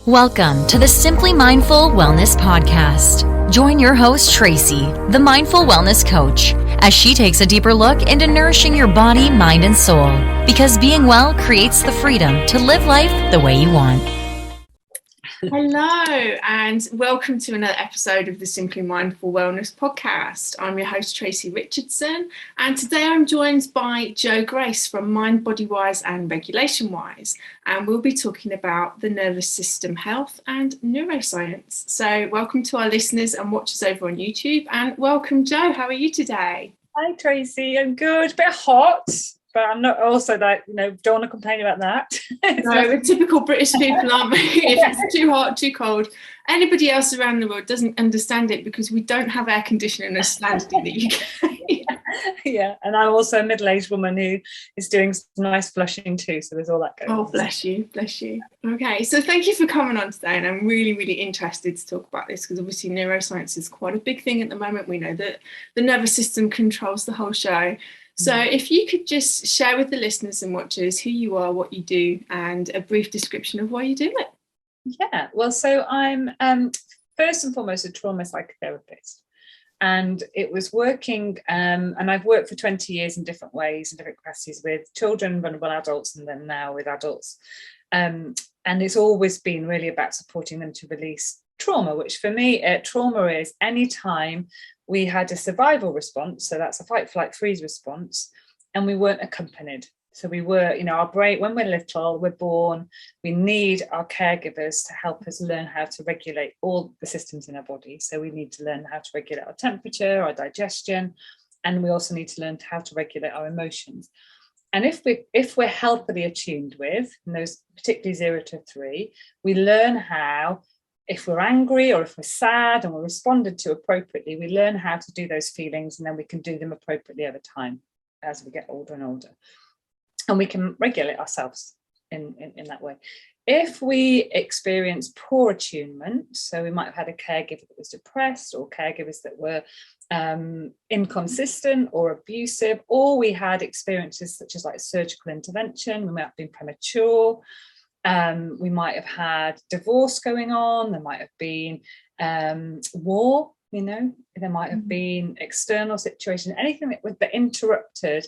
Welcome to the Simply Mindful Wellness Podcast. Join your host, Tracy, the Mindful Wellness Coach, as she takes a deeper look into nourishing your body, mind, and soul. Because being well creates the freedom to live life the way you want. Hello, and welcome to another episode of the Simply Mindful Wellness Podcast. I'm your host, Tracy Richardson, and today I'm joined by Jo Grace from Mind, Body Wise and Regulation Wise, and we'll be talking about the nervous system health and neuroscience. So welcome to our listeners and watchers over on YouTube, and welcome, Jo. How are you today? Hi, Tracy. I'm good. A bit hot, but I'm not also like, don't want to complain about that. No, we're typical British people, aren't we? If it's too hot, too cold. Anybody else around the world doesn't understand it because we don't have air conditioning as standard in the UK. Yeah, and I'm also a middle-aged woman who is doing some nice flushing too, so there's all that going on. Oh, bless you. Okay, so thank you for coming on today, and I'm really, really interested to talk about this because obviously neuroscience is quite a big thing at the moment. We know that the nervous system controls the whole show. So if you could just share with the listeners and watchers who you are, what you do, and a brief description of why you do it. Yeah, well, so I'm first and foremost a trauma psychotherapist. And it was working, and I've worked for 20 years in different ways, in different capacities with children, vulnerable adults, and then now with adults. And it's always been really about supporting them to release trauma, which for me, trauma is any time we had a survival response, so that's a fight, flight, freeze response, and we weren't accompanied. So we were, our brain, when we're little, we're born, we need our caregivers to help us learn how to regulate all the systems in our body. So we need to learn how to regulate our temperature, our digestion, and we also need to learn how to regulate our emotions. And if we're healthily attuned with, and those particularly 0 to 3, we learn how, if we're angry or if we're sad and we're responded to appropriately, we learn how to do those feelings, and then we can do them appropriately over time as we get older and older. And we can regulate ourselves in that way. If we experience poor attunement, so we might have had a caregiver that was depressed, or caregivers that were inconsistent or abusive, or we had experiences such as like surgical intervention, we might have been premature, we might have had divorce going on, there might have been war, there might have been external situation, anything that interrupted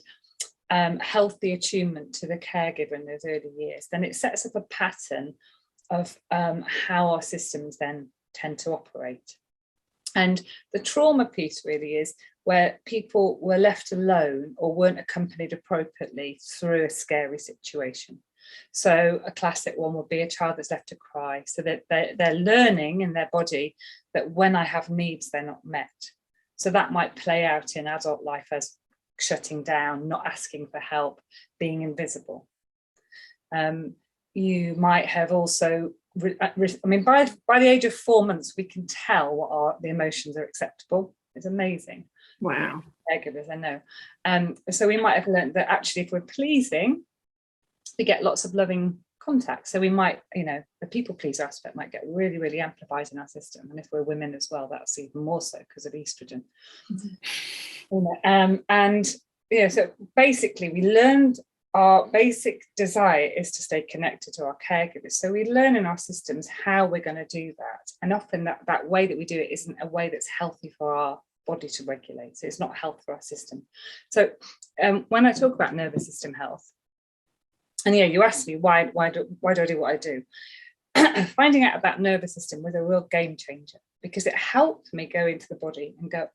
healthy attunement to the caregiver in those early years, then it sets up a pattern of how our systems then tend to operate. And the trauma piece really is where people were left alone or weren't accompanied appropriately through a scary situation. So a classic one would be a child that's left to cry, so that they're learning in their body that when I have needs, they're not met. So that might play out in adult life as shutting down, not asking for help, being invisible. You might have also, by the age of 4 months, we can tell what the emotions are acceptable. It's amazing. Wow. Caregivers, I know. So we might have learned that actually if we're pleasing, we get lots of loving contact. So we might, the people pleaser aspect might get really, really amplified in our system. And if we're women as well, that's even more so because of estrogen. So basically we learned our basic desire is to stay connected to our caregivers. So we learn in our systems how we're going to do that. And often that way that we do it isn't a way that's healthy for our body to regulate. So it's not health for our system. So when I talk about nervous system health, and you asked me why do I do what I do? Finding out about nervous system was a real game changer, because it helped me go into the body and go,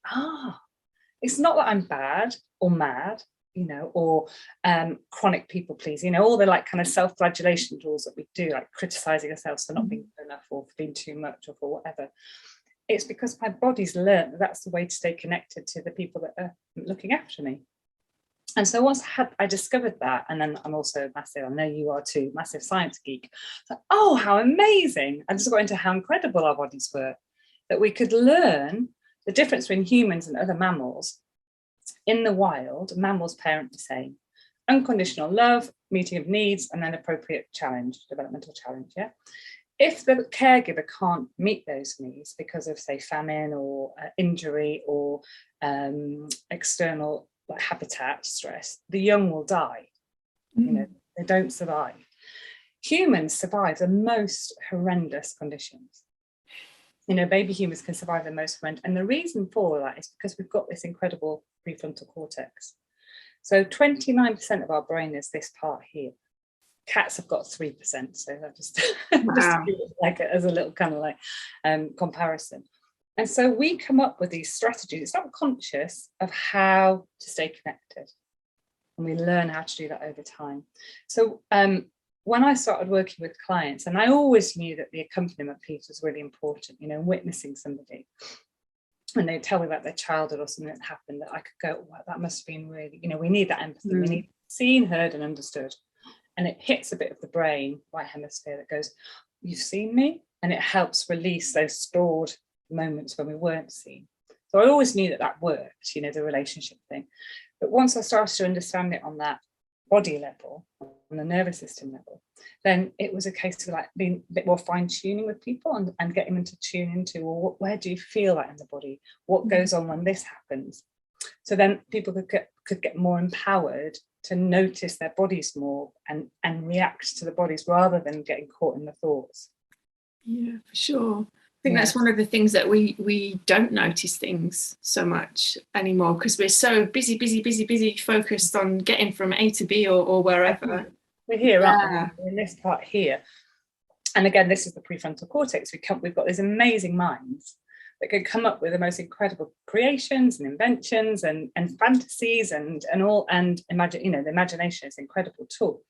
it's not that I'm bad or mad, or chronic people pleasing, all the like kind of self-flagellation tools that we do, like criticizing ourselves for not being good enough or for being too much or for whatever. It's because my body's learned that that's the way to stay connected to the people that are looking after me. And so once I discovered that, and then I'm also massive, I know you are too, massive science geek. So, how amazing. I just got into how incredible our bodies were, that we could learn the difference between humans and other mammals. In the wild, mammals parent the same. Unconditional love, meeting of needs, and then appropriate challenge, developmental challenge, yeah? If the caregiver can't meet those needs because of, say, famine or injury or external habitat stress, the young will die. They don't survive. humans survive the most horrendous conditions. You know, baby humans can survive the most horrendous. And the reason for that is because we've got this incredible prefrontal cortex. So 29% of our brain is this part here. Cats have got 3%. So that just, Wow. just like as a little kind of like comparison. And so we come up with these strategies. It's not conscious of how to stay connected. And we learn how to do that over time. So when I started working with clients, and I always knew that the accompaniment piece was really important, you know, witnessing somebody, and they'd tell me about their childhood or something that happened, that I could go, well, that must have been really, you know, we need that empathy. We need seen, heard, and understood. And it hits a bit of the brain, right hemisphere, that goes, you've seen me? And it helps release those stored moments when we weren't seen. So I always knew that that worked, you know, the relationship thing. But once I started to understand it on that body level, on the nervous system level, then it was a case of like being a bit more fine-tuning with people and getting them to tune into, well, where do you feel that in the body? What goes on when this happens? So then people could get more empowered to notice their bodies more and react to the bodies rather than getting caught in the thoughts. Yeah, for sure. I think that's one of the things that we don't notice things so much anymore because we're so busy focused on getting from A to B or wherever. We're here, aren't we? We're in this part here. And again, this is the prefrontal cortex. We've got these amazing minds that can come up with the most incredible creations and inventions and fantasies and imagine, you know, the imagination is an incredible tool.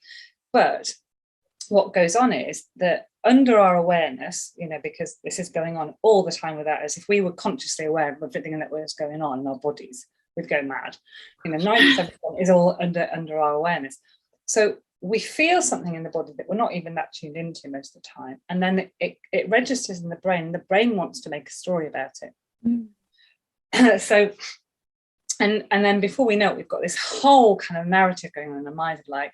But what goes on is that under our awareness, you know, because this is going on all the time without us, if we were consciously aware of everything that was going on in our bodies, we'd go mad. You know, 97% is all under our awareness. So we feel something in the body that we're not even that tuned into most of the time. And then it registers in the brain, and the brain wants to make a story about it. So, and then before we know it, we've got this whole kind of narrative going on in the mind of like,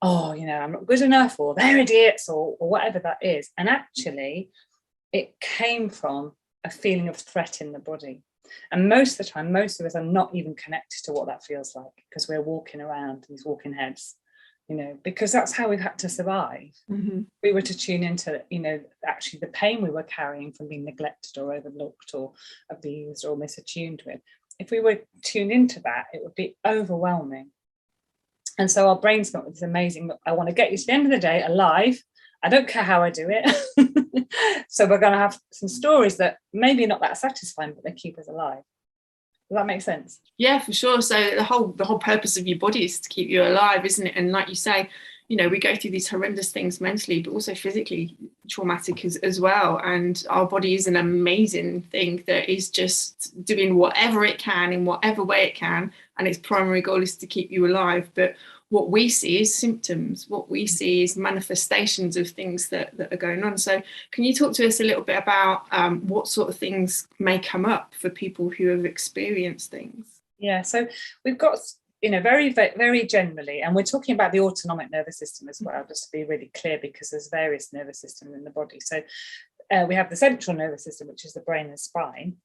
oh, you know, I'm not good enough, or they're idiots, or whatever that is. And actually, it came from a feeling of threat in the body. And most of the time, most of us are not even connected to what that feels like because we're walking around these walking heads, you know, because that's how we've had to survive. We were to tune into, you know, actually the pain we were carrying from being neglected or overlooked or abused or misattuned with. If we were tuned into that, it would be overwhelming. And so our brain's got this amazing, I want to get you to the end of the day alive. I don't care how I do it. So we're going to have some stories that maybe not that satisfying, but they keep us alive. Does that make sense? Yeah, for sure. So the whole purpose of your body is to keep you alive, isn't it? And like you say, you know, we go through these horrendous things mentally, but also physically traumatic as well. And our body is an amazing thing that is just doing whatever it can in whatever way it can. And its primary goal is to keep you alive. But what we see is symptoms. What we see is manifestations of things that are going on. So can you talk to us a little bit about what sort of things may come up for people who have experienced things? Yeah, so we've got, you know, very, very generally, and we're talking about the autonomic nervous system as well, just to be really clear, because there's various nervous systems in the body. So we have the central nervous system, which is the brain and spine.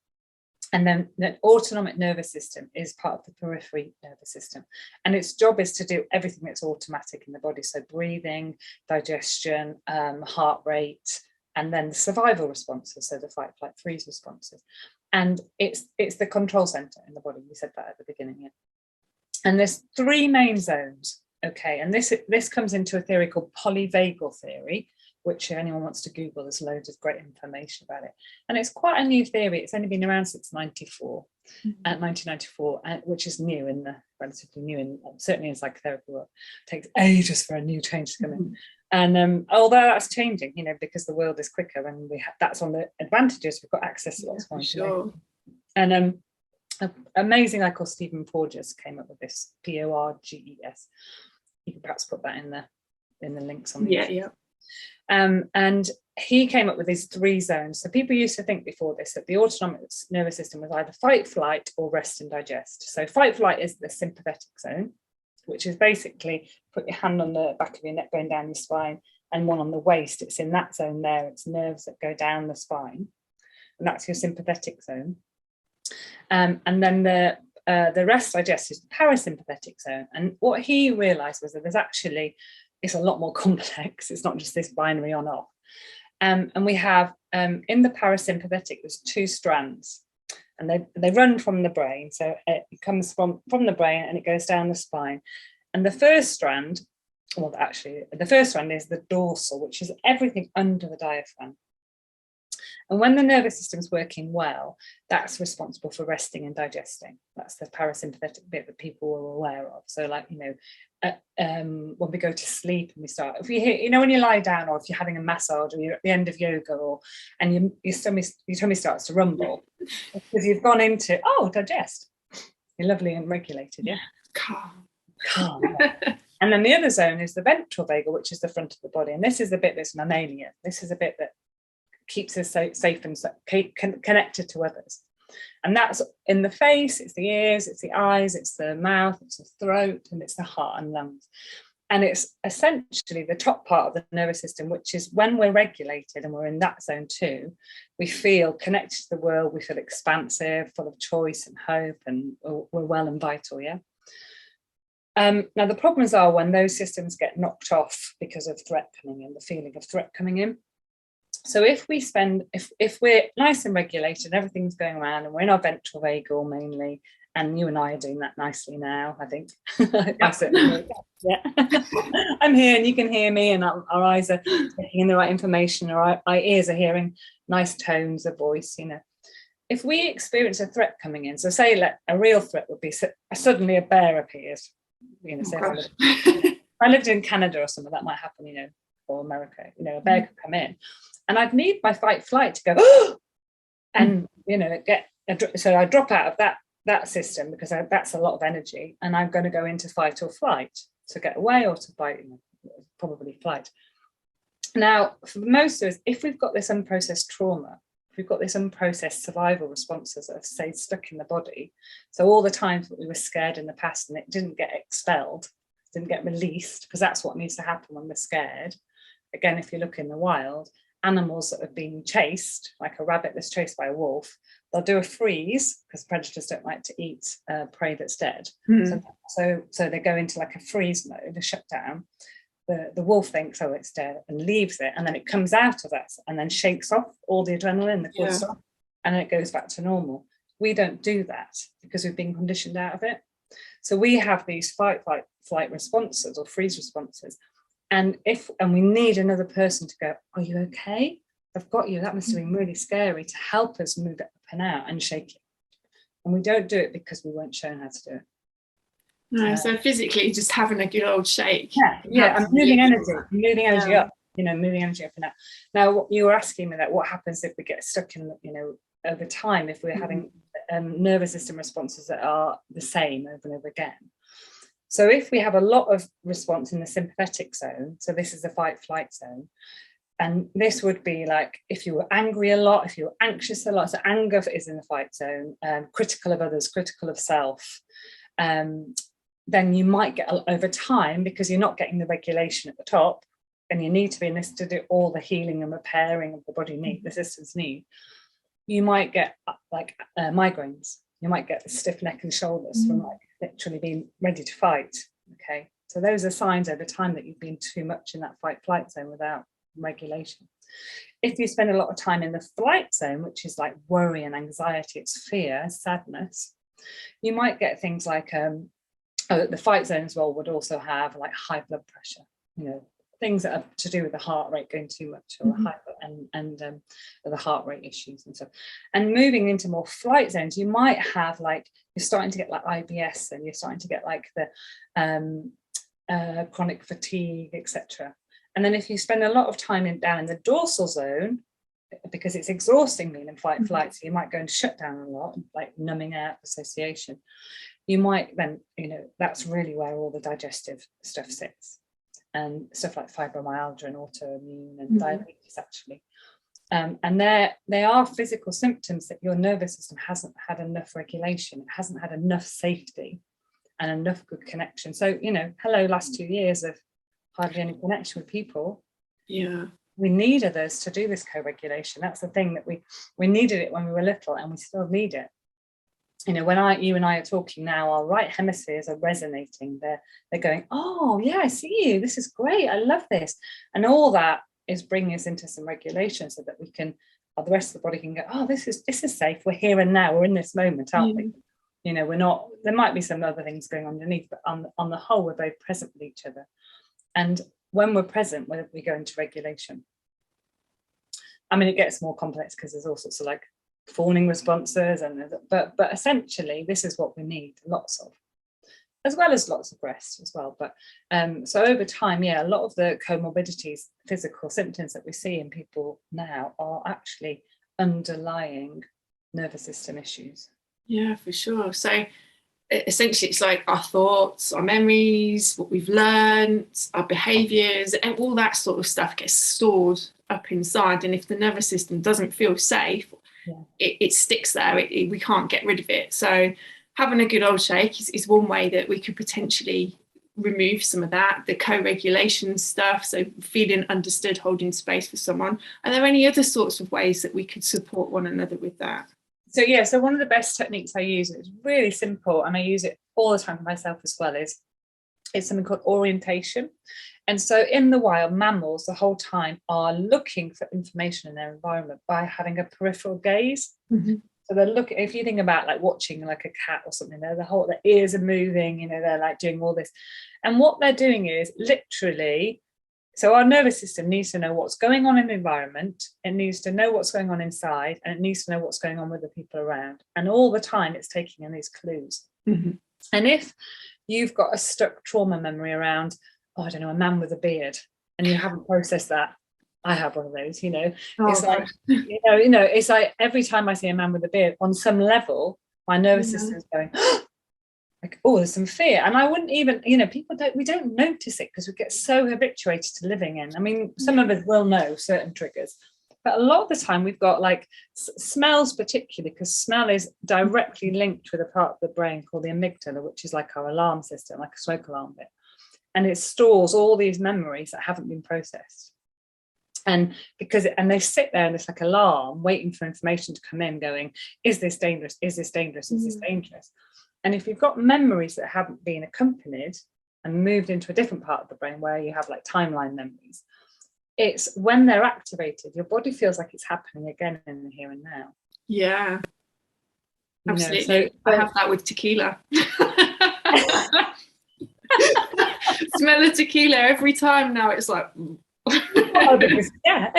And then the autonomic nervous system is part of the periphery nervous system. And its job is to do everything that's automatic in the body. So breathing, digestion, heart rate, and then the survival responses. So the fight, flight, freeze responses. And it's the control center in the body. We said that at the beginning. Yeah. And there's three main zones. Okay. And this comes into a theory called polyvagal theory, which if anyone wants to Google, there's loads of great information about it. And it's quite a new theory. It's only been around since 1994, which is new relatively new in certainly in psychotherapy work. It takes ages for a new change to come in. And although that's changing, you know, because the world is quicker and that's on the advantages. We've got access to lots more information. Sure. And amazing guy called Stephen Porges came up with this, Porges. You can perhaps put that in the links on the yeah. And he came up with these three zones. So people used to think before this that the autonomic nervous system was either fight, flight, or rest and digest. So fight, flight is the sympathetic zone, which is basically put your hand on the back of your neck going down your spine and one on the waist. It's in that zone there. It's nerves that go down the spine. And that's your sympathetic zone. And then the rest digest is the parasympathetic zone. And what he realized was that there's actually it's a lot more complex. It's not just this binary on off. And we have in the parasympathetic, there's 2 strands, and they run from the brain. So it comes from the brain and it goes down the spine. And the first strand, well, actually, the first strand is the dorsal, which is everything under the diaphragm. And when the nervous system's working well, that's responsible for resting and digesting. That's the parasympathetic bit that people are aware of. So like, when we go to sleep and we start, if you hear, when you lie down, or if you're having a massage, or you're at the end of yoga, and your tummy starts to rumble, because you've gone into, digest. You're lovely and regulated, yeah? Calm. Yeah. And then the other zone is the ventral vagal, which is the front of the body. And this is the bit that's mammalian. This is a bit that keeps us safe and connected to others. And that's in the face, it's the ears, it's the eyes, it's the mouth, it's the throat, and it's the heart and lungs. And it's essentially the top part of the nervous system, which is when we're regulated and we're in that zone too, we feel connected to the world, we feel expansive, full of choice and hope, and we're well and vital, yeah? Now, the problems are when those systems get knocked off because of threat coming in, the feeling of threat coming in. So if we're nice and regulated, everything's going around, and we're in our ventral vagal mainly, and you and I are doing that nicely now, I think. Yeah. I'm here and you can hear me, and our eyes are taking in the right information, or our ears are hearing nice tones of voice, If we experience a threat coming in, so say a real threat would be suddenly a bear appears, say if I lived in Canada or something, that might happen, or America, a bear could come in. And I'd need my fight flight to go, oh! And, so I drop out of that system, because that's a lot of energy, and I'm going to go into fight or flight to get away, or to fight, probably flight. Now, for most of us, if we've got this unprocessed trauma, if we've got this unprocessed survival responses that have stayed stuck in the body, so all the times that we were scared in the past and it didn't get expelled, didn't get released, because that's what needs to happen when we're scared. Again, if you look in the wild, animals that have been chased, like a rabbit that's chased by a wolf, they'll do a freeze, because predators don't like to eat prey that's dead. So they go into like a freeze mode, a shutdown. The wolf thinks, oh, it's dead, and leaves it, and then it comes out of that and then shakes off all the adrenaline, the cortisol, and it goes back to normal. We don't do that because we've been conditioned out of it. So we have these fight, flight responses, or freeze responses. And we need another person to go, are you okay? I've got you. That must have been really scary, to help us move it up and out and shake it. And we don't do it because we weren't shown how to do it. No, so physically just having a good old shake. Yeah, and moving energy up, moving energy up and out. Now, you were asking me that what happens if we get stuck in, over time, if we're having nervous system responses that are the same over and over again. So if we have a lot of response in the sympathetic zone, so this is the fight-flight zone, and this would be like if you were angry a lot, if you were anxious a lot, so anger is in the fight zone, critical of others, critical of self, then you might get, over time, because you're not getting the regulation at the top, and you need to be in this to do all the healing and repairing of the body the systems need, you might get like migraines. You might get stiff neck and shoulders from like literally being ready to fight. Okay, so those are signs over time that you've been too much in that fight-flight zone without regulation. If you spend a lot of time in the flight zone, which is like worry and anxiety, it's fear, sadness, you might get things like the fight zone as well would also have like high blood pressure, things that are to do with the heart rate going too much, or and the heart rate issues and stuff. And moving into more flight zones, you might have like, you're starting to get like IBS, and you're starting to get like the chronic fatigue, etc. And then if you spend a lot of time down in the dorsal zone, because it's exhausting being in fight flight, so you might go and shut down a lot, like numbing out, association. You might then, that's really where all the digestive stuff sits. And stuff like fibromyalgia and autoimmune and diabetes, actually. And they are physical symptoms that your nervous system hasn't had enough regulation, it hasn't had enough safety and enough good connection. So, last 2 years of hardly any connection with people. Yeah. We need others to do this co-regulation. That's the thing, that we needed it when we were little, and we still need it. you know, when you and I are talking now, our right hemispheres are resonating. They're going, oh yeah, I see you. This is great. I love this. And all that is bringing us into some regulation so that we can, or the rest of the body can go, oh, this is safe. We're here and now. We're in this moment, aren't we? You know, we're not, there might be some other things going on underneath, but on the whole, we're very present with each other. And when we're present, we go into regulation. I mean, it gets more complex because there's all sorts of like fawning responses, but essentially this is what we need, lots of, as well as lots of rest as well. But so over time, yeah, a lot of the comorbidities, physical symptoms that we see in people now are actually underlying nervous system issues. Yeah, for sure. So essentially it's like our thoughts, our memories, what we've learned, our behaviors, and all that sort of stuff gets stored up inside. And if the nervous system doesn't feel safe, it sticks there. We can't get rid of it. So having a good old shake is one way that we could potentially remove some of that, the co-regulation stuff. So feeling understood, holding space for someone. Are there any other sorts of ways that we could support one another with that? So yeah, so one of the best techniques I use, it's really simple, and I use it all the time for myself as well, is something called orientation. And so in the wild, mammals the whole time are looking for information in their environment by having a peripheral gaze. Mm-hmm. So they're looking, if you think about like watching like a cat or something, their ears are moving, you know, they're like doing all this. And what they're doing is literally, so our nervous system needs to know what's going on in the environment, it needs to know what's going on inside, and it needs to know what's going on with the people around. And all the time it's taking in these clues. Mm-hmm. And if you've got a stuck trauma memory around, oh, I don't know, a man with a beard, and you haven't processed that, I have one of those, you know. It's like, you know, it's like every time I see a man with a beard, on some level, my nervous system is going, like, oh, there's some fear. And I wouldn't even, you know, we don't notice it because we get so habituated to living in. I mean, some of us will know certain triggers, but a lot of the time we've got like smells, particularly because smell is directly linked with a part of the brain called the amygdala, which is like our alarm system, like a smoke alarm bit. And it stores all these memories that haven't been processed. And they sit there and it's like alarm waiting for information to come in going, is this dangerous? Is this dangerous? Is this dangerous? And if you've got memories that haven't been accompanied and moved into a different part of the brain where you have like timeline memories, it's when they're activated, your body feels like it's happening again in the here and now. Yeah, absolutely. So I have that with tequila. Smell of tequila every time now. It's like, yeah.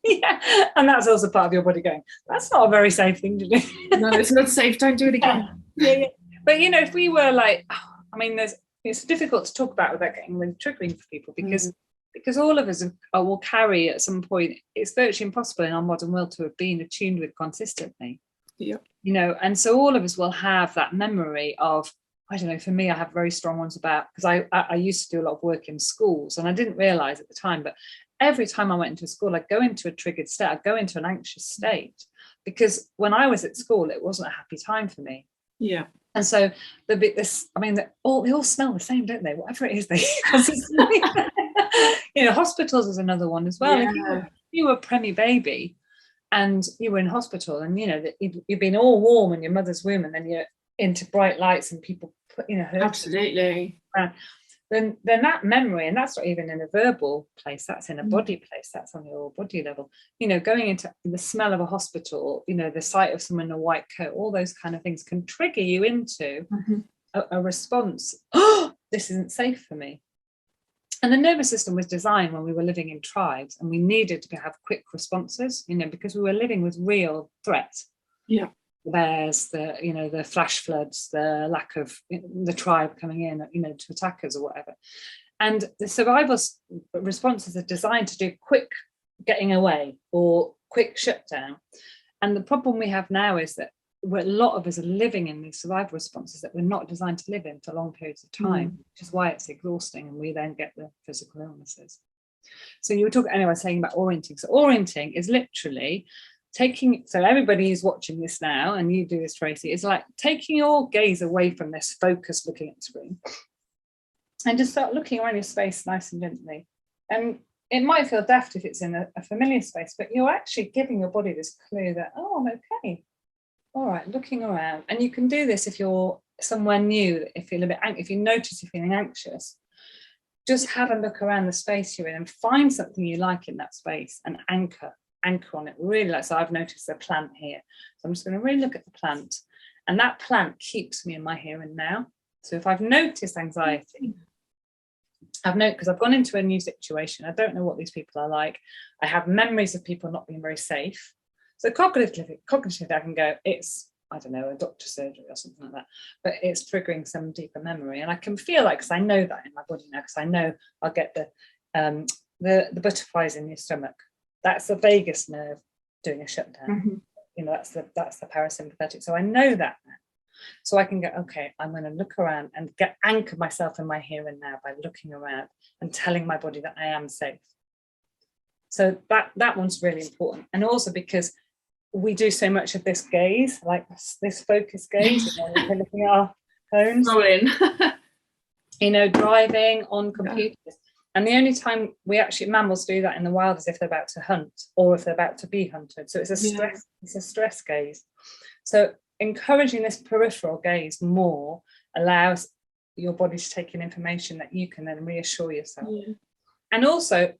Yeah, and that's also part of your body going, that's not a very safe thing to do. No, it's not safe, don't do it again. Yeah. But you know, if we were like, I mean, it's difficult to talk about without getting really triggering for people because all of us will carry at some point, it's virtually impossible in our modern world to have been attuned with consistently. Yeah. You know, and so all of us will have that memory of, I don't know, for me, I have very strong ones about, because I used to do a lot of work in schools and I didn't realize at the time, but every time I went into school, I'd go into a triggered state, I'd go into an anxious state, because when I was at school, it wasn't a happy time for me. Yeah. And so they all smell the same, don't they? Whatever it is, you know, hospitals is another one as well. Yeah. If you were a preemie baby and you were in hospital and, you know, you've been all warm in your mother's womb and then you're into bright lights and people put, you know, hurt. Absolutely. Then that memory, and that's not even in a verbal place, that's in a body place, that's on your body level, you know, going into the smell of a hospital, you know, the sight of someone in a white coat, all those kind of things can trigger you into a response. Oh, this isn't safe for me. And the nervous system was designed when we were living in tribes and we needed to have quick responses, you know, because we were living with real threats. Yeah. The bears, the flash floods, the lack of the tribe coming in, you know, to attack us or whatever. And the survival responses are designed to do quick getting away or quick shutdown. And the problem we have now is that a lot of us are living in these survival responses that we're not designed to live in for long periods of time, which is why it's exhausting and we then get the physical illnesses. So you were talking, anyway, saying about orienting. So orienting is literally so everybody who's watching this now, and you do this, Tracy, is like taking your gaze away from this focus looking at the screen and just start looking around your space nice and gently. And it might feel daft if it's in a familiar space, but you're actually giving your body this clue that, oh, I'm okay. all right, looking around. And you can do this if you're somewhere new, if you notice you're feeling anxious, just have a look around the space you're in and find something you like in that space and anchor on it. Really, like, so I've noticed a plant here. So I'm just going to really look at the plant, and that plant keeps me in my here and now. So if I've noticed anxiety, because I've gone into a new situation, I don't know what these people are like, I have memories of people not being very safe. So cognitively I can go, it's, I don't know, a doctor's surgery or something like that, but it's triggering some deeper memory. And I can feel like, because I know that in my body now, because I know I'll get the butterflies in your stomach. That's the vagus nerve doing a shutdown. You know, that's the parasympathetic. So I know that now. So I can go, okay, I'm going to look around and anchor myself in my here and now by looking around and telling my body that I am safe. So that one's really important. And also because we do so much of this gaze, like this focus gaze, you know, we're looking at our phones, you know, driving on computers. Yeah. And the only time mammals do that in the wild is if they're about to hunt or if they're about to be hunted. So it's a stress gaze. So encouraging this peripheral gaze more allows your body to take in information that you can then reassure yourself. Yeah. And also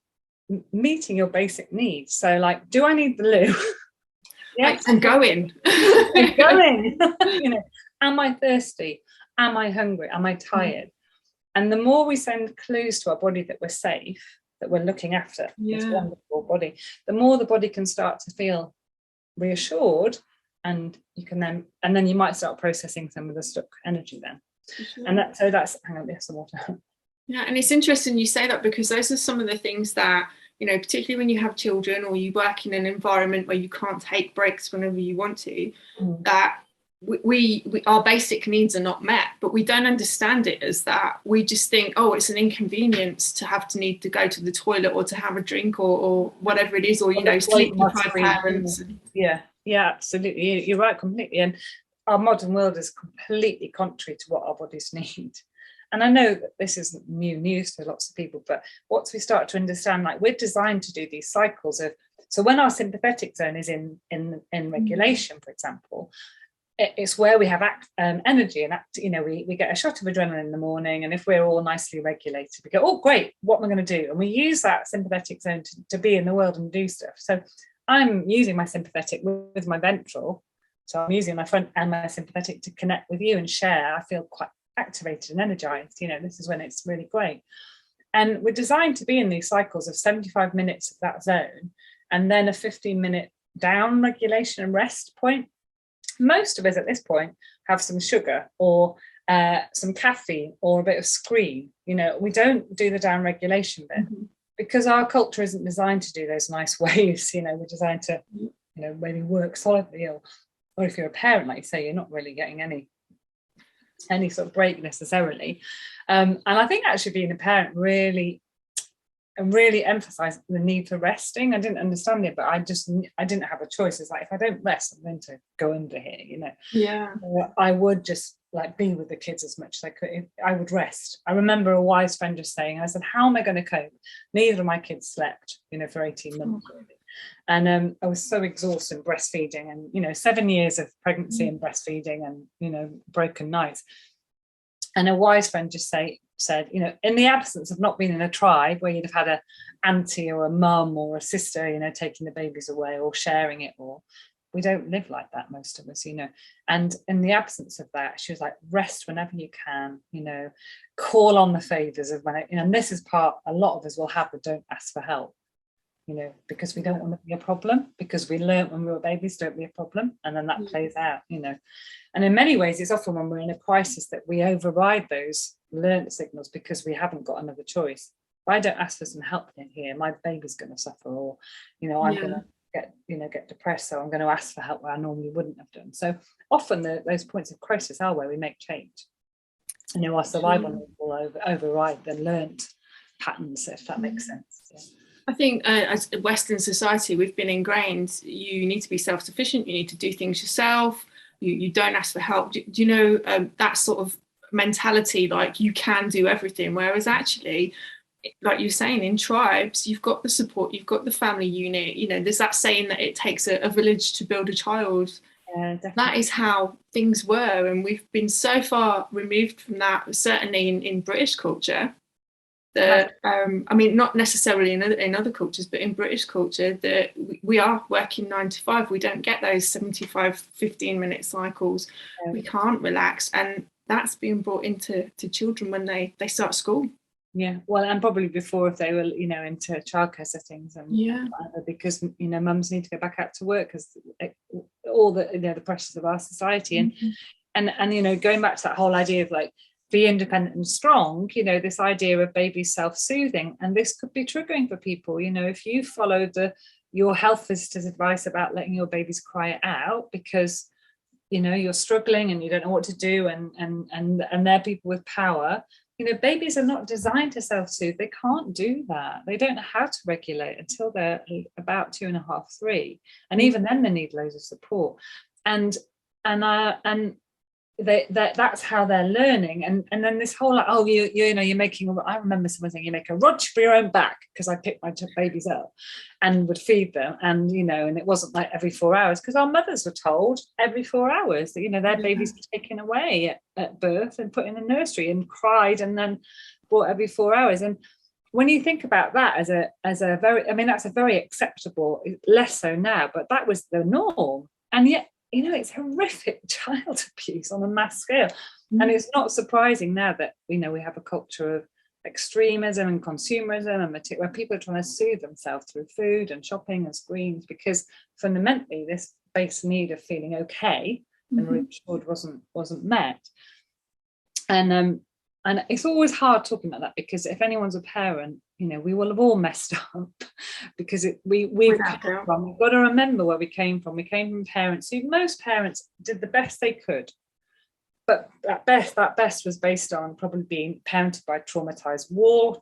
meeting your basic needs. So like, do I need the loo? Yes, I'm going. I'm going. You know, am I thirsty? Am I hungry? Am I tired? And the more we send clues to our body that we're safe, that we're looking after this wonderful body, the more the body can start to feel reassured, and you can then you might start processing some of the stuck energy then. Sure. And that's hang on, there's some water. Yeah, and it's interesting you say that, because those are some of the things that, you know, particularly when you have children or you work in an environment where you can't take breaks whenever you want to, that we our basic needs are not met, but we don't understand it as that. We just think, oh, it's an inconvenience to need to go to the toilet or to have a drink or whatever it is, or, you know, sleep deprived parents. Yeah, absolutely. You're right, completely. And our modern world is completely contrary to what our bodies need. And I know that this isn't new news to lots of people, but once we start to understand, like, we're designed to do these cycles of, so when our sympathetic zone is in regulation, for example, it's where we have energy and you know, we get a shot of adrenaline in the morning, and if we're all nicely regulated, we go, oh great, what am I going to do? And we use that sympathetic zone to be in the world and do stuff. So I'm using my sympathetic with my ventral, so I'm using my front and my sympathetic to connect with you and share. I feel quite activated and energized. You know, this is when it's really great. And we're designed to be in these cycles of 75 minutes of that zone, and then a 15-minute down regulation and rest point. Most of us at this point have some sugar or some caffeine or a bit of screen. You know, we don't do the down regulation bit because our culture isn't designed to do those nice waves. You know, we're designed to, you know, maybe work solidly, or if you're a parent, like you say, you're not really getting any sort of break necessarily. And I think actually being a parent really emphasized the need for resting. I didn't understand it, but I didn't have a choice. It's like, if I don't rest, I'm going to go under here, you know. Yeah. I would just like be with the kids as much as I could. I would rest. I remember a wise friend just saying, I said, how am I going to cope? Neither of my kids slept, you know, for 18 months. And I was so exhausted breastfeeding, and, you know, 7 years of pregnancy and breastfeeding, and, you know, broken nights. And a wise friend just said, you know, in the absence of not being in a tribe where you'd have had a auntie or a mum or a sister, you know, taking the babies away or sharing it, or we don't live like that, most of us, you know. And in the absence of that, she was like, rest whenever you can, you know, call on the favors of when, and this is part a lot of us will have, but don't ask for help, you know, because we don't want to be a problem, because we learned when we were babies, don't be a problem, and then that plays out, you know. And in many ways, it's often when we're in a crisis that we override those learned signals because we haven't got another choice. If I don't ask for some help in here, my baby's going to suffer, or, you know, I'm going to get depressed, so I'm going to ask for help where I normally wouldn't have done. So often those points of crisis are where we make change. You know, our survival will override the learned patterns, if that makes sense. Yeah. I think as a Western society, we've been ingrained, you need to be self-sufficient, you need to do things yourself, you don't ask for help. Do you know that sort of mentality, like you can do everything, whereas actually, like you're saying, in tribes, you've got the support, you've got the family unit, you know, there's that saying that it takes a village to build a child. that is how things were, and we've been so far removed from that, certainly in British culture, that I mean, not necessarily in other cultures, but in British culture, that we are working 9 to 5. We don't get those 75 15-minute cycles. We can't relax, and that's being brought into children when they start school. Yeah, well, and probably before, if they were, you know, into childcare settings, and because, you know, mums need to go back out to work because all the, you know, the pressures of our society, and you know, going back to that whole idea of like, be independent and strong, you know, this idea of baby self-soothing, and this could be triggering for people. You know, if you follow your health visitor's advice about letting your babies cry it out because, you know, you're struggling and you don't know what to do, and they're people with power. You know, babies are not designed to self-soothe. They can't do that. They don't know how to regulate until they're about 2.5, 3, and even then they need loads of support. And that's how they're learning. And then this whole like, oh, you know, you're making, I remember someone saying, you make a rod for your own back, because I picked my babies up and would feed them, and you know, and it wasn't like every 4 hours, because our mothers were told every 4 hours that, you know, their babies were taken away at birth and put in a nursery and cried and then brought every 4 hours. And when you think about that as a very, I mean, that's a very acceptable, less so now, but that was the norm. And yet, you know, it's horrific child abuse on a mass scale. And it's not surprising now that, you know, we have a culture of extremism and consumerism, and where people are trying to soothe themselves through food and shopping and screens, because fundamentally this base need of feeling okay and reassured wasn't met. And it's always hard talking about that, because if anyone's a parent, you know, we will have all messed up because we've got to remember where we came from. We came from parents who, most parents did the best they could, but that best was based on probably being parented by traumatized war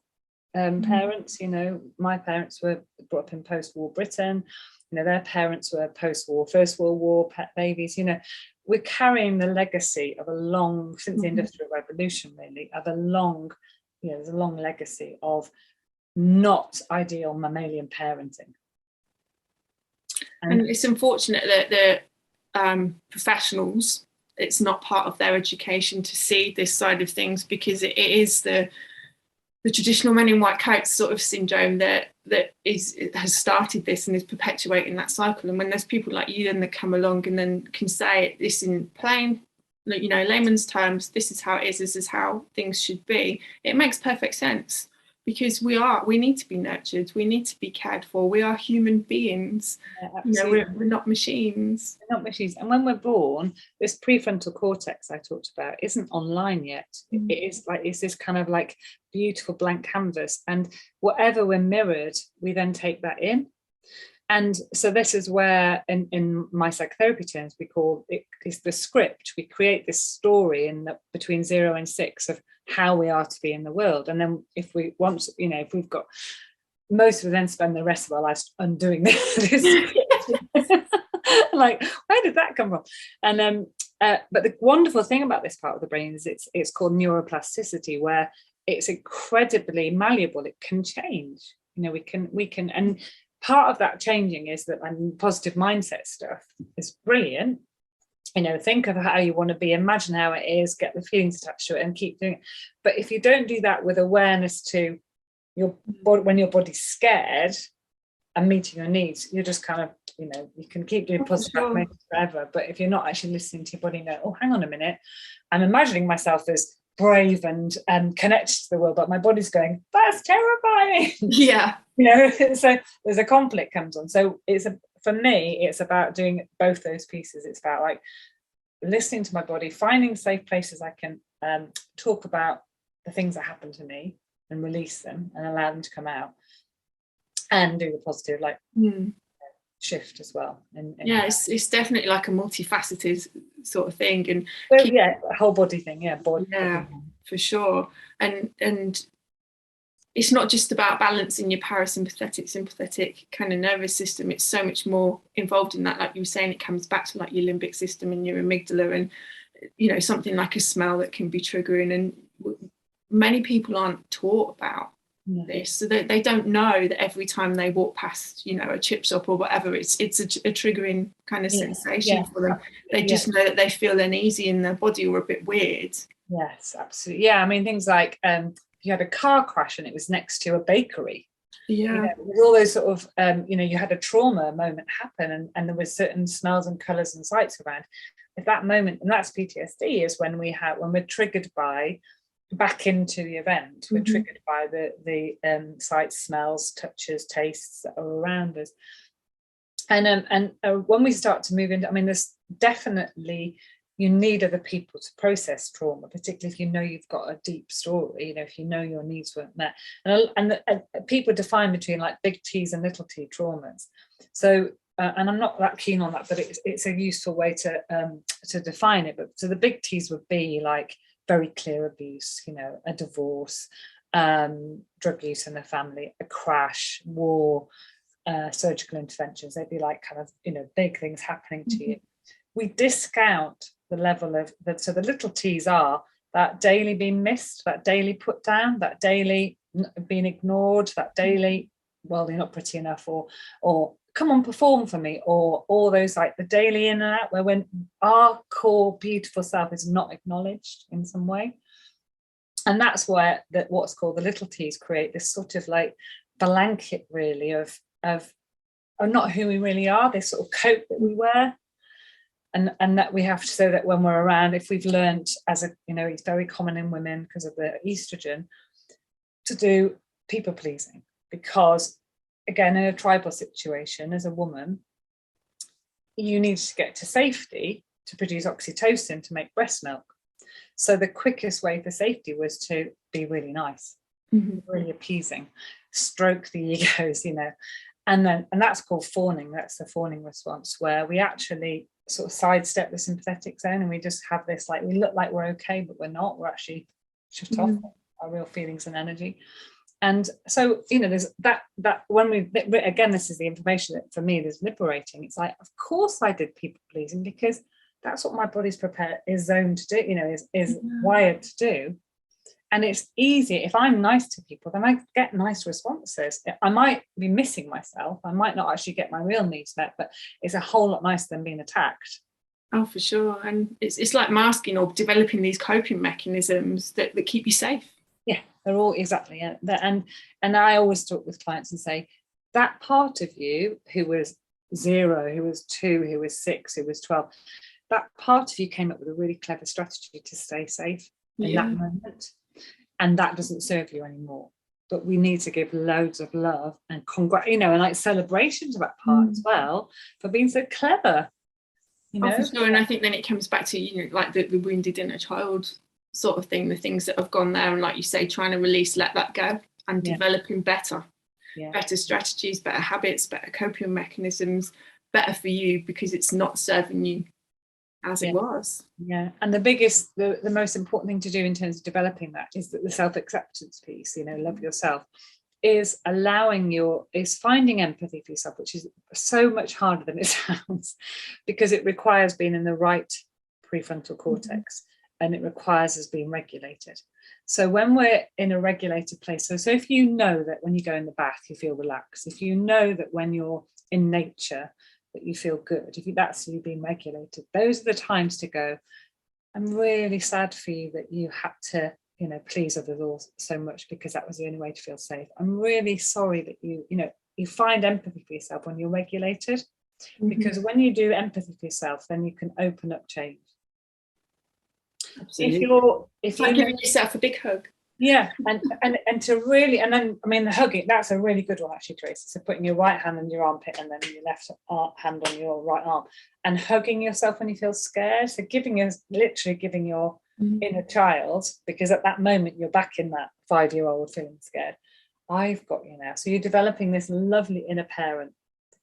parents. You know, my parents were brought up in post-war Britain. You know, their parents were post-war, First World War pet babies. You know, we're carrying the legacy of a long, since the Industrial Revolution, really, of a long, you know, there's a long legacy of not ideal mammalian parenting. And it's unfortunate that the professionals, it's not part of their education to see this side of things, because it is the traditional men in white coats sort of syndrome that has started this and is perpetuating that cycle. And when there's people like you then that come along and then can say this in plain, you know, layman's terms, this is how it is, this is how things should be, it makes perfect sense. Because we need to be nurtured, we need to be cared for, we are human beings. You know, we're not machines. We're not machines. And when we're born, this prefrontal cortex I talked about isn't online yet. It is like, it's this kind of like beautiful blank canvas, and whatever we're mirrored, we then take that in. And so this is where in my psychotherapy terms we call it is the script. We create this story between 0 and 6 of how we are to be in the world. And then if we want, you know, if we've got, most of us then spend the rest of our lives undoing this like, where did that come from? And but the wonderful thing about this part of the brain is it's called neuroplasticity, where it's incredibly malleable. It can change. You know, we can and part of that changing is that positive mindset stuff is brilliant. You know, think of how you want to be, imagine how it is, get the feelings attached to it and keep doing it. But if you don't do that with awareness to your body, when your body's scared and meeting your needs, you're just kind of, you know, you can keep doing positive affirmations forever. But if you're not actually listening to your body, go, oh, hang on a minute, I'm imagining myself as brave and connected to the world, but my body's going, that's terrifying. Yeah. You know, so there's a conflict comes on. So for me, it's about doing both those pieces. It's about like listening to my body, finding safe places I can talk about the things that happen to me and release them and allow them to come out, and do the positive like shift as well. And yeah, it's definitely like a multifaceted sort of thing. And a whole body thing. Yeah, body. Yeah, for sure. And it's not just about balancing your parasympathetic, sympathetic kind of nervous system. It's so much more involved in that. Like you were saying, it comes back to like your limbic system and your amygdala, and, you know, something like a smell that can be triggering. And many people aren't taught about this, so that they don't know that every time they walk past, you know, a chip shop or whatever, it's a triggering kind of sensation for them. They just know that they feel uneasy in their body or a bit weird. Yes, absolutely. Yeah, I mean, things like you had a car crash and it was next to a bakery. Yeah, you know, with all those sort of you know, you had a trauma moment happen, and there was certain smells and colours and sights around. At that moment, and that's PTSD, is when we're triggered by back into the event. We're triggered by the sights, smells, touches, tastes that are around us. And when we start to move into, I mean, there's definitely, you need other people to process trauma, particularly if you know you've got a deep story, you know, if you know your needs weren't met. And people define between like big T's and little t traumas. So, and I'm not that keen on that, but it's a useful way to define it. But so the big T's would be like very clear abuse, you know, a divorce, drug use in the family, a crash, war, surgical interventions. They'd be like kind of, you know, big things happening to you. We discount the level of that. So the little T's are that daily being missed, that daily put down, that daily being ignored, that daily, well, you're not pretty enough, or come on, perform for me, or all those like the daily in and out, where when our core beautiful self is not acknowledged in some way. And that's where what's called the little T's create this sort of like blanket really of not who we really are, this sort of coat that we wear. And that we have to, so that when we're around, if we've learned as a, you know, it's very common in women because of the estrogen to do people pleasing, because again, in a tribal situation as a woman, you need to get to safety to produce oxytocin to make breast milk. So the quickest way for safety was to be really nice, really appeasing, stroke the egos, you know, and that's called fawning. That's the fawning response, where we actually sort of sidestep the sympathetic zone, and we just have this, like, we look like we're okay, but we're not. We're actually shut off our real feelings and energy. And so, you know, there's that when we, again, this is the information that for me is liberating. It's like, of course I did people pleasing, because that's what my body's is zoned to do, you know, is wired to do. And it's easy. If I'm nice to people, then I get nice responses. I might be missing myself. I might not actually get my real needs met, but it's a whole lot nicer than being attacked. Oh, for sure. And it's like masking or developing these coping mechanisms that keep you safe. Yeah, they're all exactly. And I always talk with clients and say, that part of you who was 0, who was 2, who was 6, who was 12, that part of you came up with a really clever strategy to stay safe in that moment. And that doesn't serve you anymore. But we need to give loads of love and you know, and like celebration to that part as well, for being so clever. You know? Oh, for sure. And I think then it comes back to, you know, like the wounded inner child sort of thing, the things that have gone there, and like you say, trying to release, let that go, and developing better strategies, better habits, better coping mechanisms, better for you, because it's not serving you as it was. Yeah. And the most important thing to do in terms of developing that is that the self-acceptance piece, you know, love yourself, is finding empathy for yourself, which is so much harder than it sounds, because it requires being in the right prefrontal cortex, and it requires us being regulated. So when we're in a regulated place, so if you know that when you go in the bath you feel relaxed, if you know that when you're in nature that you feel good, if that's you being regulated, those are the times to go, I'm really sad for you that you had to, you know, please others all so much, because that was the only way to feel safe. I'm really sorry that you find empathy for yourself when you're regulated, because when you do empathy for yourself, then you can open up change. Absolutely. If you're like giving yourself a big hug. Yeah, and to really, and then, I mean, the hugging, that's a really good one actually, Tracy. So putting your right hand on your armpit and then your left hand on your right arm, and hugging yourself when you feel scared. So literally giving your inner child, because at that moment you're back in that 5-year-old feeling scared, I've got you now. So you're developing this lovely inner parent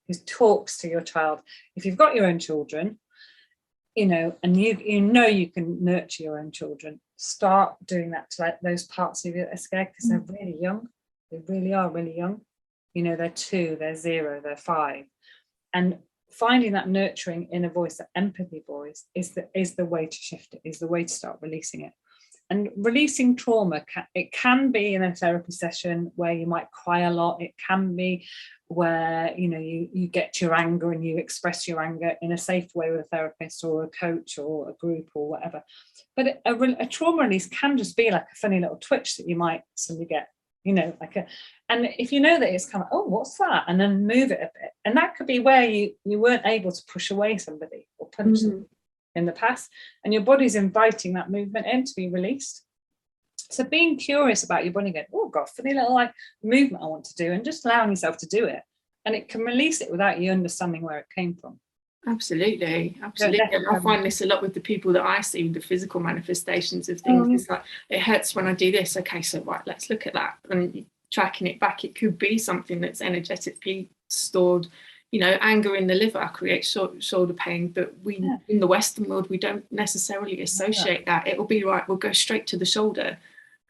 who talks to your child. If you've got your own children, you know, and you know you can nurture your own children, start doing that to like those parts of you that are scared, because they're really young. They really are really young. You know, they're 2, they're 0, they're 5. And finding that nurturing inner voice, that empathy voice, is the way to shift it, is the way to start releasing it. And releasing trauma, it can be in a therapy session where you might cry a lot. It can be where, you know, you get your anger and you express your anger in a safe way with a therapist or a coach or a group or whatever. But a trauma release can just be like a funny little twitch that you might suddenly get, you know, and if you know that it's kind of, oh, what's that? And then move it a bit. And that could be where you weren't able to push away somebody or punch them in the past, and your body's inviting that movement in to be released. So being curious about your body, going, oh, I've got a funny little like movement I want to do, and just allowing yourself to do it, and it can release it without you understanding where it came from. Absolutely. And I find this a lot with the people that I see with the physical manifestations of things. It's like, it hurts when I do this. Okay, so right, let's look at that. And tracking it back, it could be something that's energetically stored. You know, anger in the liver creates shoulder pain, but in the Western world, we don't necessarily associate that. It will be right, we'll go straight to the shoulder.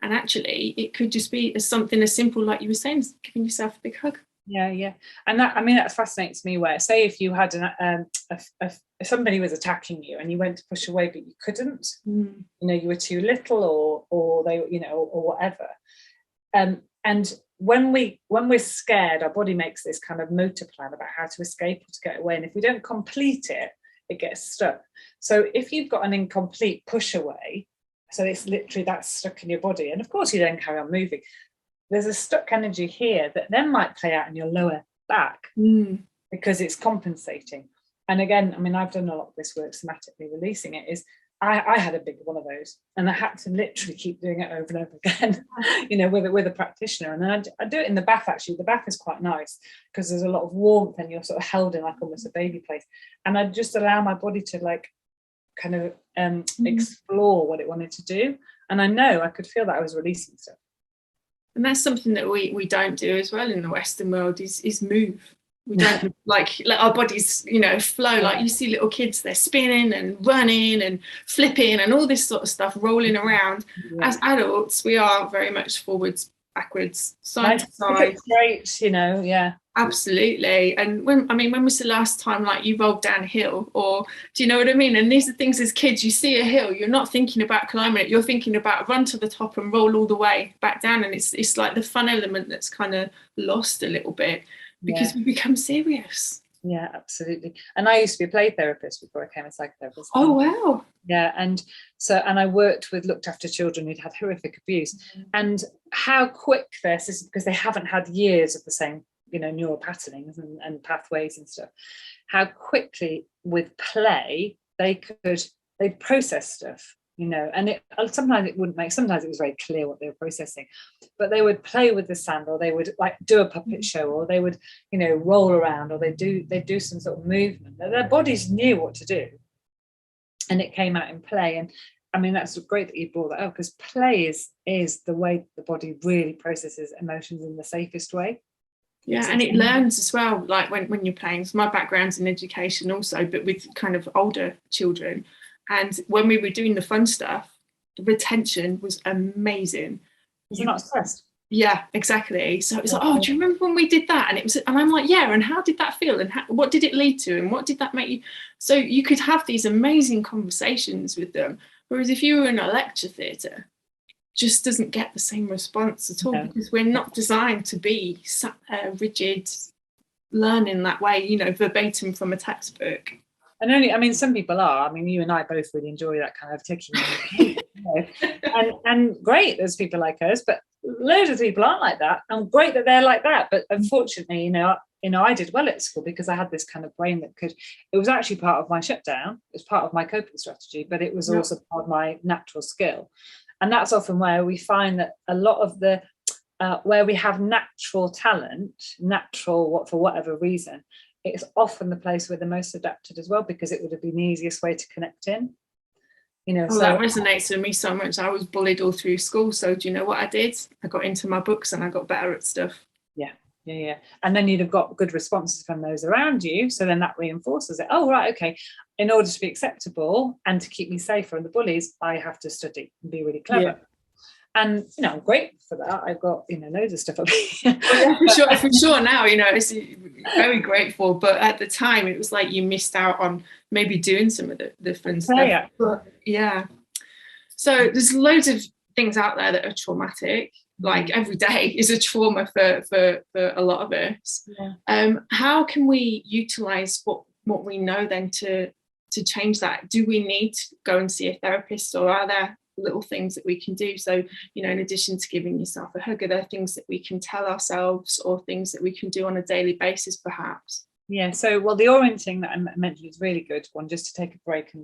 And actually, it could just be something as simple, like you were saying, giving yourself a big hug. Yeah. And that, I mean, that fascinates me, where, say, if you had if somebody was attacking you and you went to push away, but you couldn't, you know, you were too little or they, you know, or whatever. And when we're scared, our body makes this kind of motor plan about how to escape or to get away. And if we don't complete it, it gets stuck. So if you've got an incomplete push away, so it's literally that's stuck in your body, and of course you then carry on moving, there's a stuck energy here that then might play out in your lower back because it's compensating. And again, I mean, I've done a lot of this work somatically releasing it. Is I had a big one of those, and I had to literally keep doing it over and over again, you know, with a practitioner. And then I do it in the bath. Actually, the bath is quite nice because there's a lot of warmth and you're sort of held in like almost a baby place. And I just allow my body to like kind of explore what it wanted to do. And I know I could feel that I was releasing stuff. And that's something that we don't do as well in the Western world is move. We don't like let our bodies, you know, flow. Like you see little kids, they're spinning and running and flipping and all this sort of stuff rolling around. As adults, we are very much forwards, backwards, side to side. Great, you know, absolutely. And when was the last time like you rolled down a hill, or do you know what I mean? And these are things as kids, you see a hill, you're not thinking about climbing it, you're thinking about run to the top and roll all the way back down. And it's like the fun element that's kind of lost a little bit. Because we become serious. Yeah, absolutely. And I used to be a play therapist before I became a psychotherapist. Oh, wow. Yeah. And I looked after children who'd had horrific abuse. And how quick this is, because they haven't had years of the same, you know, neural patternings and pathways and stuff, how quickly with play they process stuff. You know, and sometimes it wouldn't make, sometimes it was very clear what they were processing, but they would play with the sand, or they would like do a puppet show, or they would, you know, roll around, or they do some sort of movement. Their bodies knew what to do, and it came out in play. And I mean, that's great that you brought that up, because play is the way the body really processes emotions in the safest way. Yeah, and it learns as well, like when you're playing. So my background's in education also, but with kind of older children. And when we were doing the fun stuff, the retention was amazing. You're not stressed. Yeah, exactly. So it was like, oh, do you remember when we did that? And I'm like, yeah. And how did that feel? And what did it lead to? And what did that make you? So you could have these amazing conversations with them. Whereas if you were in a lecture theatre, just doesn't get the same response at all, because we're not designed to be rigid, learning that way, you know, verbatim from a textbook. And some people are. I mean, you and I both really enjoy that kind of ticking. You know, and great, there's people like us, but loads of people aren't like that. And great that they're like that. But unfortunately, you know, I did well at school because I had this kind of brain that it was actually part of my shutdown. It was part of my coping strategy, but it was also part of my natural skill. And that's often where we find that a lot of the where we have natural talent, for whatever reason, it's often the place we're the most adapted as well, because it would have been the easiest way to connect in. You know, so that resonates with me so much. I was bullied all through school. So do you know what I did? I got into my books and I got better at stuff. Yeah. And then you'd have got good responses from those around you. So then that reinforces it. Oh, right, okay. In order to be acceptable and to keep me safe from the bullies, I have to study and be really clever. Yeah. And, you know, I'm grateful for that. I've got, you know, loads of stuff up here. For sure now, you know, it's very grateful. But at the time, it was like you missed out on maybe doing some of the fun stuff. Yeah. But, yeah. So there's loads of things out there that are traumatic. Like every day is a trauma for a lot of us. How can we utilize what we know then to change that? Do we need to go and see a therapist, or are there little things that we can do? So, you know, in addition to giving yourself a hug, are there things that we can tell ourselves, or things that we can do on a daily basis perhaps? Yeah, so well, the orienting that I mentioned is a really good one, just to take a break and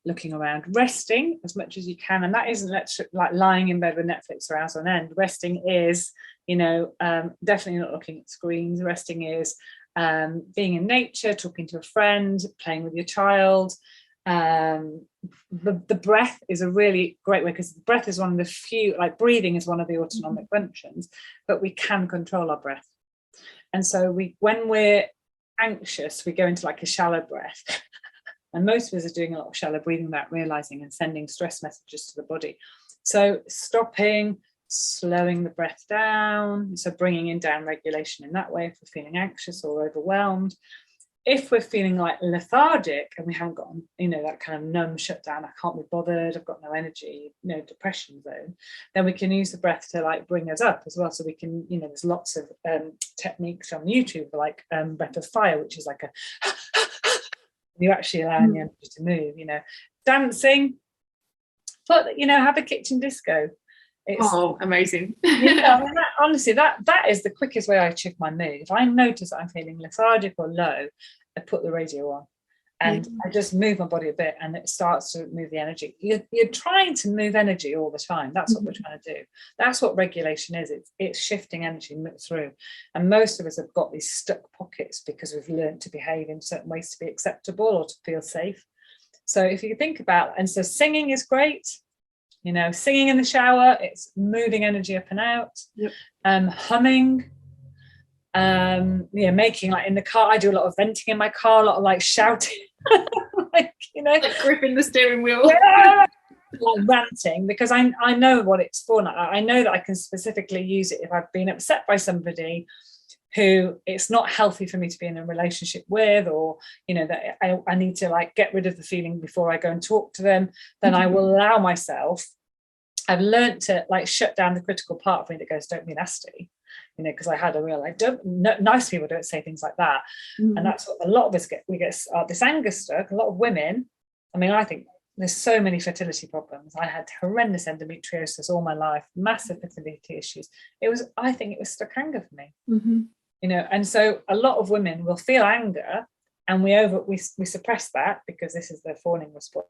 looking around, resting as much as you can. And that isn't like lying in bed with Netflix for hours on end. Resting is, you know, definitely not looking at screens. Resting is being in nature, talking to a friend, playing with your child. The breath is a really great way, because the breath is one of the few, like breathing is one of the autonomic functions, but we can control our breath. And so when we're anxious, we go into like a shallow breath. And most of us are doing a lot of shallow breathing without realizing, and sending stress messages to the body. So stopping, slowing the breath down. So bringing in down regulation in that way if we're feeling anxious or overwhelmed. If we're feeling like lethargic and we haven't got, you know, that kind of numb shutdown, I can't be bothered, I've got no energy, no depression zone, then we can use the breath to like bring us up as well. So we can, you know, there's lots of techniques on YouTube, like breath of fire, which is like a you're actually allowing the energy to move, you know, dancing, have a kitchen disco. It's, amazing. I mean, honestly, that is the quickest way I shift my mood. If I notice that I'm feeling lethargic or low, I put the radio on and I just move my body a bit, and it starts to move the energy. You're trying to move energy all the time. That's what we're trying to do. That's what regulation is. It's shifting energy through. And most of us have got these stuck pockets because we've learned to behave in certain ways to be acceptable or to feel safe. So if you think about, and so singing is great. You know, singing in the shower, it's moving energy up and out. Humming, making, like in the car, I do a lot of venting in my car, a lot of like shouting, like gripping the steering wheel, like ranting, because I know what it's for. I know that I can specifically use it if I've been upset by somebody who it's not healthy for me to be in a relationship with, or that I need to like get rid of the feeling before I go and talk to them. Then I will allow myself. I've learned to like shut down the critical part of me that goes, don't be nasty, because I had a real like, nice people don't say things like that. And that's what a lot of us get. We get this anger stuck. A lot of women, I mean, I think there's so many fertility problems. I had horrendous endometriosis all my life, massive fertility issues. I think it was stuck anger for me. And so a lot of women will feel anger, and we suppress that because this is their fawning response.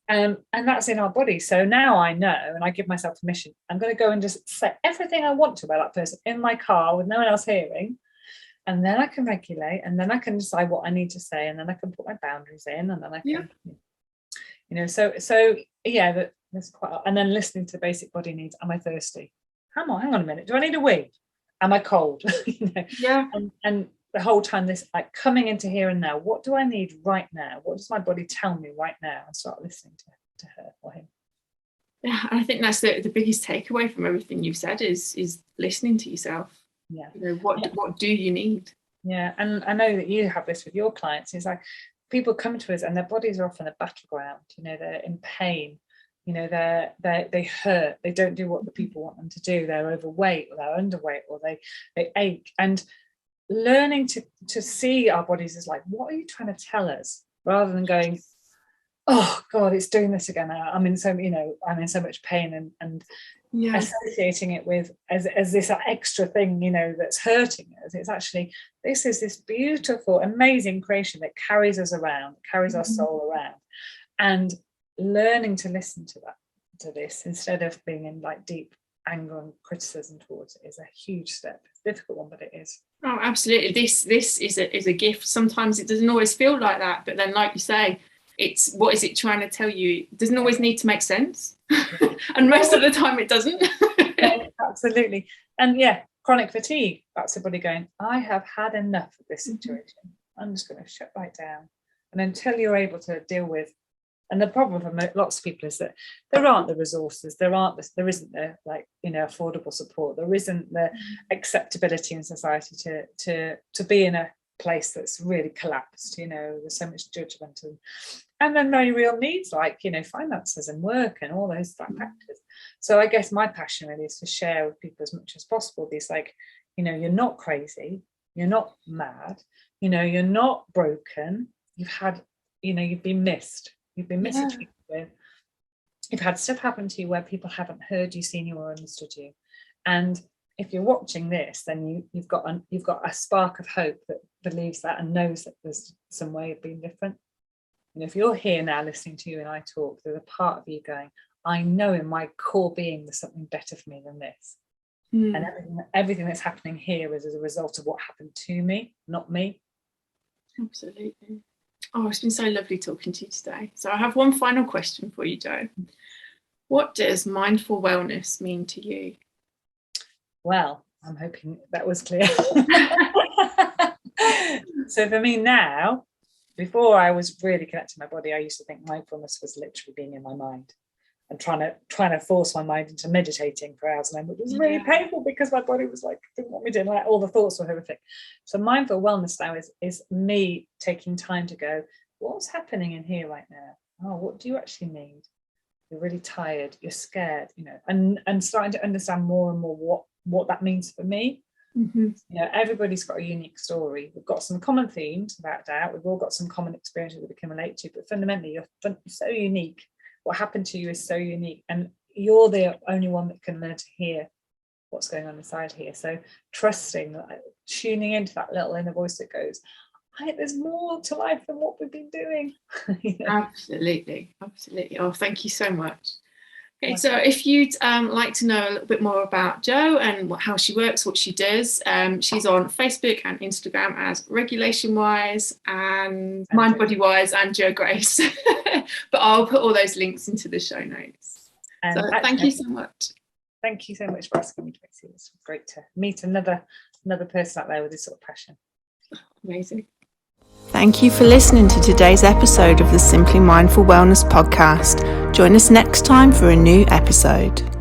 And that's in our body. So now I know, and I give myself permission. I'm going to go and just say everything I want to about that person in my car with no one else hearing. And then I can regulate, and then I can decide what I need to say, and then I can put my boundaries in, and then I can, that's quite. And then listening to basic body needs. Am I thirsty? Hang on a minute. Do I need a wee? Am I cold? And the whole time, this like coming into here and now. What do I need right now? What does my body tell me right now? And start listening to her or him. Yeah, I think that's the biggest takeaway from everything you've said is listening to yourself. Yeah. What do you need? Yeah, and I know that you have this with your clients. It's like people come to us and their bodies are often a battleground. They're in pain. They hurt. They don't do what the people want them to do. They're overweight, or they're underweight, or they ache. And learning to see our bodies as like, what are you trying to tell us, rather than going, oh God, it's doing this again. I'm in so much pain, and associating it with as this extra thing, that's hurting us. It's actually, this is this beautiful, amazing creation that carries us around, carries our soul around, and learning to listen to this instead of being in like deep anger and criticism towards it is a huge step. It's a difficult one, but it is. Oh, absolutely. This is a gift. Sometimes it doesn't always feel like that, but then, like you say, it's what is it trying to tell you? It doesn't always need to make sense, and most of the time it doesn't. Yeah, absolutely. And chronic fatigue. That's the body going, I have had enough of this situation. I'm just going to shut right down. And until you're able to deal with. And the problem for lots of people is that there aren't the resources, there isn't the affordable support, there isn't the acceptability in society to be in a place that's really collapsed. There's so much judgment and then very real needs like finances and work and all those factors. So I guess my passion really is to share with people as much as possible these, like, you're not crazy, you're not mad, you're not broken. You've had, you've been missed with. You've had stuff happen to you where people haven't heard you, seen you, or understood you. And if you're watching this, then you've got a spark of hope that believes that and knows that there's some way of being different. And if you're here now listening to you and I talk, there's a part of you going, I know in my core being there's something better for me than this. And everything that's happening here is as a result of what happened to me, not me. Absolutely. Oh, it's been so lovely talking to you today. So I have one final question for you, Jo. What does mindful wellness mean to you? Well, I'm hoping that was clear. So for me now, before I was really connected to my body, I used to think mindfulness was literally being in my mind and trying to force my mind into meditating for hours on end, which was really painful because my body was like, didn't want me to, like, all the thoughts were horrific. So mindful wellness now is me taking time to go, what's happening in here right now? Oh, what do you actually need? You're really tired, you're scared, and starting to understand more and more what that means for me. Everybody's got a unique story. We've got some common themes, without doubt. We've all got some common experiences that we can relate to, but fundamentally you're so unique. What happened to you is so unique, and you're the only one that can learn to hear what's going on inside here. So trusting, tuning into that little inner voice that goes, there's more to life than what we've been doing. Absolutely. Oh, thank you so much. Okay, so if you'd like to know a little bit more about Jo and how she works, what she does, she's on Facebook and Instagram as Regulation Wise and Mind Body Wise and Jo Grace. But I'll put all those links into the show notes. So thank you so much. Thank you so much for asking me, Tracy. It's great to meet another person out there with this sort of passion. Amazing. Thank you for listening to today's episode of the Simply Mindful Wellness podcast. Join us next time for a new episode.